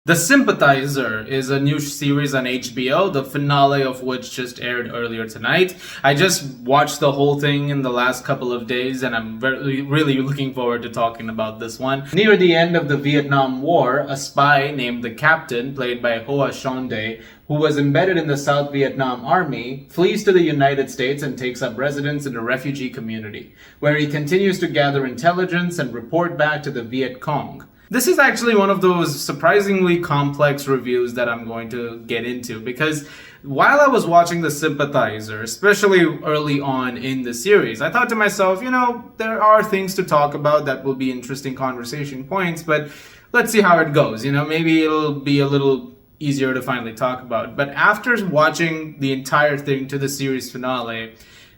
The Sympathizer is a new series on HBO, the finale of which just aired earlier tonight. I just watched the whole thing in the last couple of days, and I'm really looking forward to talking about this one. Near the end of the Vietnam War, a spy named the Captain, played by Hoa Shonde, who was embedded in the South Vietnam Army, flees to the United States and takes up residence in a refugee community, where he continues to gather intelligence and report back to the Viet Cong. This is actually one of those surprisingly complex reviews that I'm going to get into, because while I was watching The Sympathizer, especially early on in the series, I thought to myself, there are things to talk about that will be interesting conversation points, but let's see how it goes. Maybe it'll be a little easier to finally talk about. But after watching the entire thing to the series finale,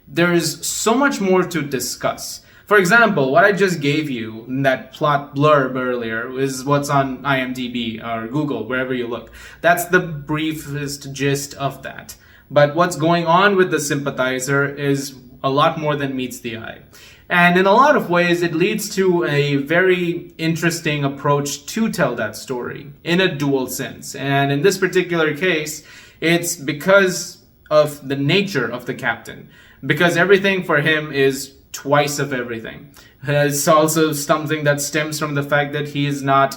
there is so much more to discuss. For example, what I just gave you in that plot blurb earlier is what's on IMDb or Google, wherever you look. That's the briefest gist of that. But what's going on with the Sympathizer is a lot more than meets the eye. And in a lot of ways, it leads to a very interesting approach to tell that story in a dual sense. And in this particular case, it's because of the nature of the captain. Because everything for him is twice of everything. It's also something that stems from the fact that he is not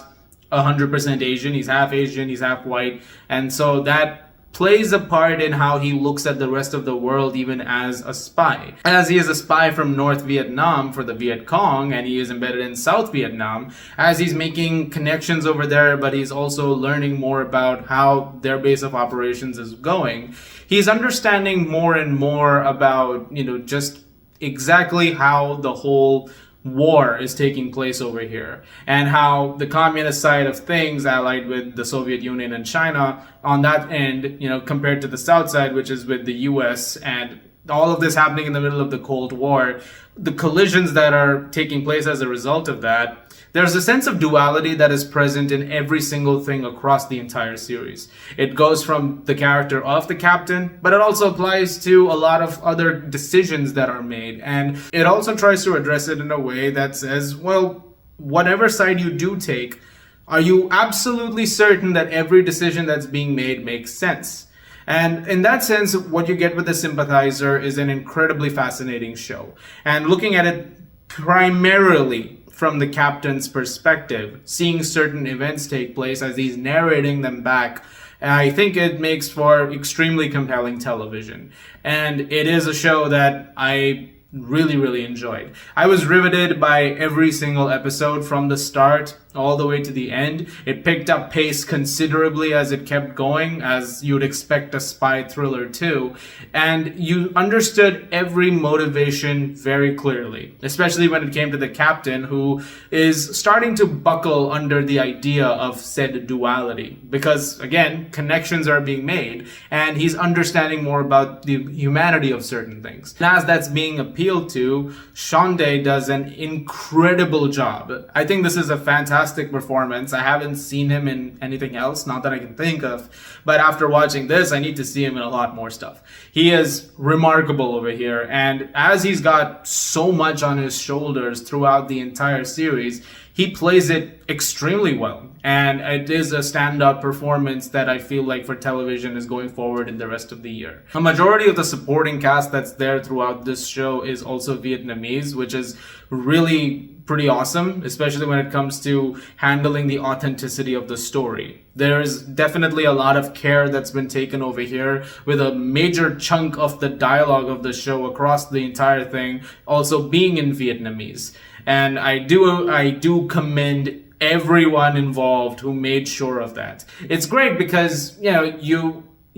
100% Asian. He's half Asian, he's half white. And so that plays a part in how he looks at the rest of the world, even as a spy. As he is a spy from North Vietnam for the Viet Cong, and he is embedded in South Vietnam, as he's making connections over there, but he's also learning more about how their base of operations is going, he's understanding more and more about, just exactly how the whole war is taking place over here, and how the communist side of things, allied with the Soviet Union and China on that end, compared to the South side, which is with the US, and all of this happening in the middle of the Cold War, the collisions that are taking place as a result of that. There's a sense of duality that is present in every single thing across the entire series. It goes from the character of the captain, but it also applies to a lot of other decisions that are made. And it also tries to address it in a way that says, well, whatever side you do take, are you absolutely certain that every decision that's being made makes sense? And in that sense, what you get with The Sympathizer is an incredibly fascinating show. And looking at it primarily from the captain's perspective, seeing certain events take place as he's narrating them back, I think it makes for extremely compelling television. And it is a show that I really enjoyed. I was riveted by every single episode from the start all the way to the end. It picked up pace considerably as it kept going, as you'd expect a spy thriller to, and you understood every motivation very clearly, especially when it came to the captain, who is starting to buckle under the idea of said duality, because again, connections are being made and he's understanding more about the humanity of certain things. And as that's being appealed to, Shonde does an incredible job. I think this is a fantastic performance. I haven't seen him in anything else, not that I can think of, but after watching this, I need to see him in a lot more stuff. He is remarkable over here, and as he's got so much on his shoulders throughout the entire series, he plays it extremely well. And it is a standout performance that I feel like for television is going forward in the rest of the year. A majority of the supporting cast that's there throughout this show is also Vietnamese, which is really pretty awesome, especially when it comes to handling the authenticity of the story. There's definitely a lot of care that's been taken over here, with a major chunk of the dialogue of the show across the entire thing also being in Vietnamese. And I do commend everyone involved who made sure of that. It's great because,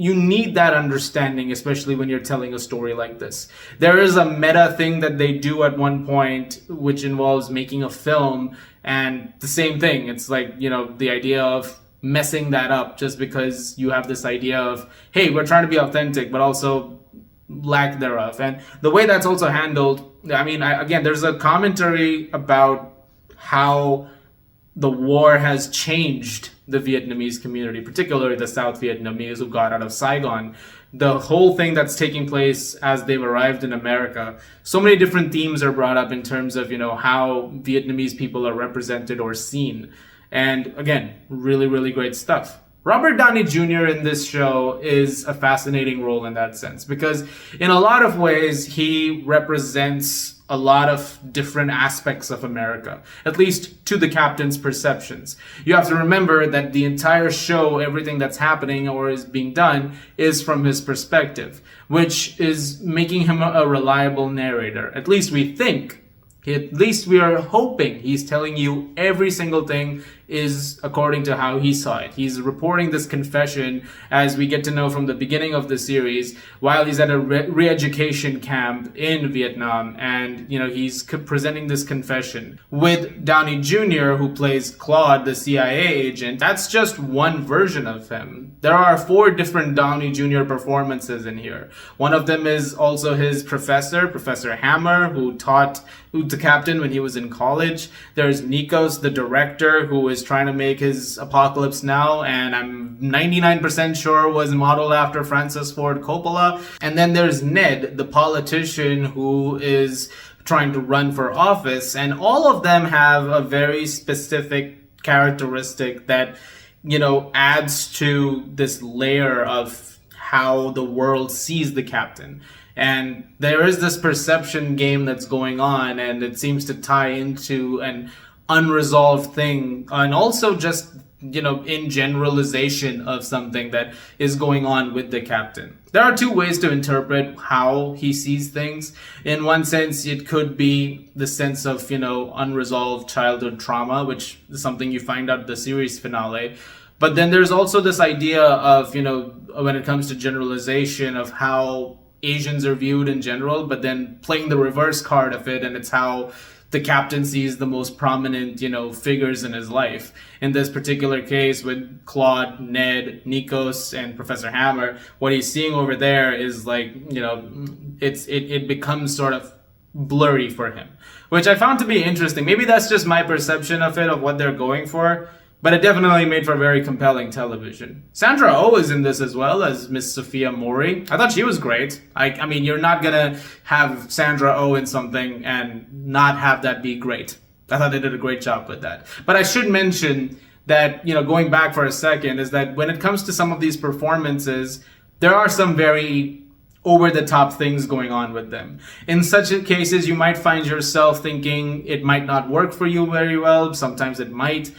you need that understanding, especially when you're telling a story like this. There is a meta thing that they do at one point, which involves making a film, and the same thing. It's like, the idea of messing that up just because you have this idea of, hey, we're trying to be authentic, but also lack thereof. And the way that's also handled, again, there's a commentary about how the war has changed the Vietnamese community, particularly the South Vietnamese who got out of Saigon. The whole thing that's taking place as they've arrived in America. So many different themes are brought up in terms of, how Vietnamese people are represented or seen. And again, really, really great stuff. Robert Downey Jr. in this show is a fascinating role in that sense because in a lot of ways he represents a lot of different aspects of America, at least to the captain's perceptions. You have to remember that the entire show, everything that's happening or is being done, is from his perspective, which is making him a reliable narrator. At least we think. At least we are hoping he's telling you every single thing is according to how he saw it. He's reporting this confession, as we get to know from the beginning of the series, while he's at a re-education camp in Vietnam, and he's presenting this confession with Downey Jr., who plays Claude, the CIA agent. That's just one version of him. There are 4 different Downey Jr. performances in here. One of them is also his professor, Professor Hammer, who taught the captain when he was in college. There's Nikos, the director, who is trying to make his Apocalypse Now, and I'm 99% sure was modeled after Francis Ford Coppola. And then there's Ned, the politician who is trying to run for office, and all of them have a very specific characteristic that adds to this layer of how the world sees the captain. And there is this perception game that's going on, and it seems to tie into an unresolved thing, and also just in generalization of something that is going on with the captain. There are 2 ways to interpret how he sees things. In one sense, it could be the sense of unresolved childhood trauma, which is something you find out the series finale. But then there's also this idea of when it comes to generalization of how Asians are viewed in general, but then playing the reverse card of it, and it's how the captain sees the most prominent, figures in his life. In this particular case with Claude, Ned, Nikos, and Professor Hammer, what he's seeing over there is like, it becomes sort of blurry for him, which I found to be interesting. Maybe that's just my perception of it, of what they're going for. But it definitely made for very compelling television. Sandra Oh is in this as well as Miss Sophia Mori. I thought she was great. I mean, you're not gonna have Sandra Oh in something and not have that be great. I thought they did a great job with that. But I should mention that, going back for a second, is that when it comes to some of these performances, there are some very over-the-top things going on with them. In such cases, you might find yourself thinking it might not work for you very well. Sometimes it might.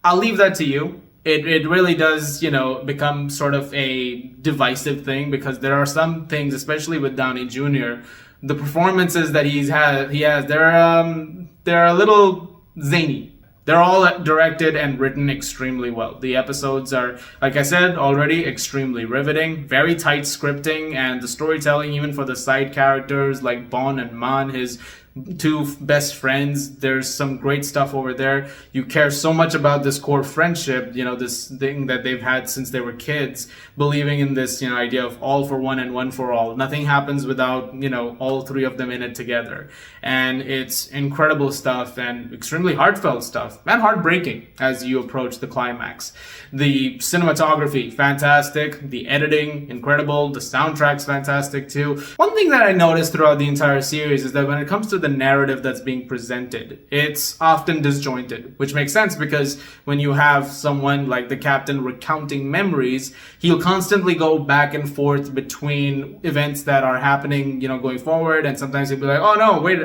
I'll leave that to you. It really does, become sort of a divisive thing, because there are some things, especially with Downey Jr., the performances that he has, they're a little zany. They're all directed and written extremely well. The episodes are, like I said already, extremely riveting, very tight scripting, and the storytelling, even for the side characters like Bon and Man, his 2 best friends, there's some great stuff over there. You care so much about this core friendship, this thing that they've had since they were kids, believing in this, idea of all for one and one for all. Nothing happens without, all 3 of them in it together. And it's incredible stuff and extremely heartfelt stuff, and heartbreaking as you approach the climax. The cinematography, fantastic. The editing, incredible. The soundtrack's fantastic too. One thing that I noticed throughout the entire series is that when it comes to the narrative that's being presented, it's often disjointed, which makes sense because when you have someone like the captain recounting memories, he'll constantly go back and forth between events that are happening, going forward, and sometimes he'll be like, oh no, wait,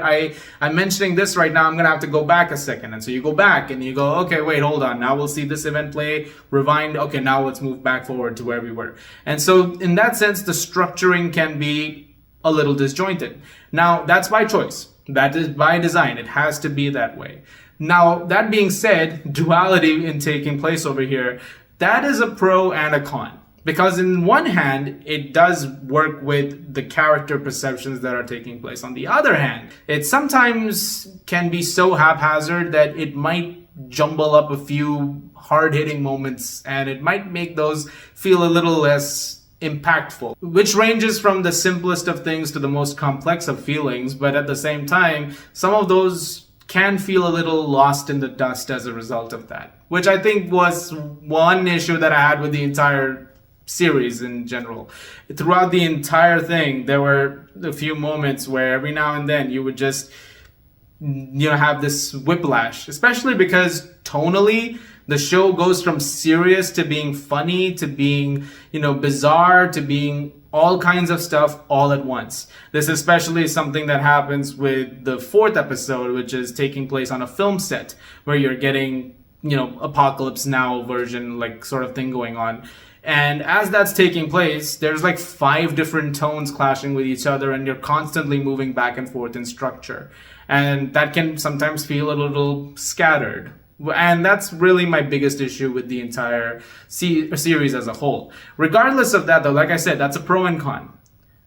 I'm mentioning this right now, I'm gonna have to go back a second. And so you go back and you go, okay, wait, hold on, now we'll see this event play, rewind, okay, now let's move back forward to where we were. And so in that sense, the structuring can be a little disjointed. Now, that's by choice. That is by design. It has to be that way. Now, that being said, duality in taking place over here, that is a pro and a con. Because in one hand, it does work with the character perceptions that are taking place. On the other hand, it sometimes can be so haphazard that it might jumble up a few hard-hitting moments, and it might make those feel a little less impactful, which ranges from the simplest of things to the most complex of feelings. But at the same time, some of those can feel a little lost in the dust as a result of that, which I think was one issue that I had with the entire series in general. Throughout the entire thing, there were a few moments where every now and then you would just have this whiplash, especially because tonally the show goes from serious to being funny to being, bizarre to being all kinds of stuff all at once. This especially is something that happens with the 4th episode, which is taking place on a film set where you're getting, Apocalypse Now version, like, sort of thing going on. And as that's taking place, there's like 5 different tones clashing with each other, and you're constantly moving back and forth in structure. And that can sometimes feel a little scattered. And that's really my biggest issue with the entire series as a whole. Regardless of that, though, like I said, that's a pro and con.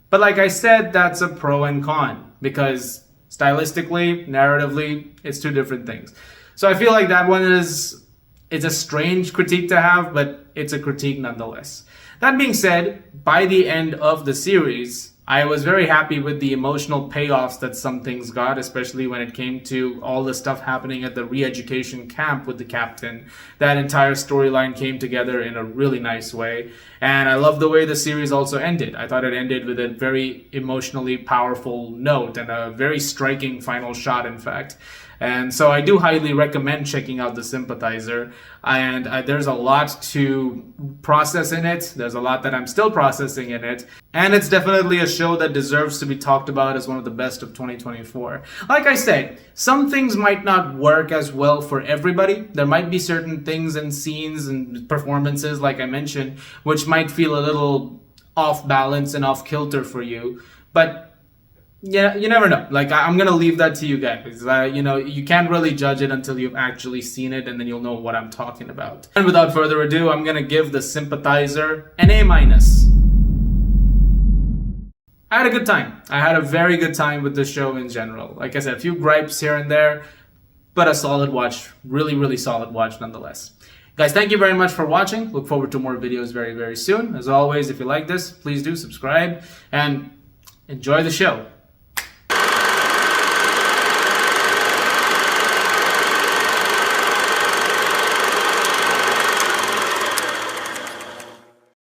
But like I said, that's a pro and con, because stylistically, narratively, it's 2 different things. So I feel like that one it's a strange critique to have, but it's a critique nonetheless. That being said, by the end of the series, I was very happy with the emotional payoffs that some things got, especially when it came to all the stuff happening at the re-education camp with the captain. That entire storyline came together in a really nice way. And I love the way the series also ended. I thought it ended with a very emotionally powerful note and a very striking final shot, in fact. And so I do highly recommend checking out the Sympathizer. And there's a lot to process in it. There's a lot that I'm still processing in it. And it's definitely a show that deserves to be talked about as one of the best of 2024. Like I said, some things might not work as well for everybody. There might be certain things and scenes and performances, like I mentioned, which might feel a little off balance and off kilter for you. But yeah, you never know. Like, I'm gonna leave that to you guys. You can't really judge it until you've actually seen it, and then you'll know what I'm talking about. And without further ado, I'm gonna give the Sympathizer an A-. I had a good time. I had a very good time with the show in general. Like I said, a few gripes here and there, but a solid watch. Really, really solid watch nonetheless. Guys, thank you very much for watching. Look forward to more videos very, very soon. As always, if you like this, please do subscribe and enjoy the show.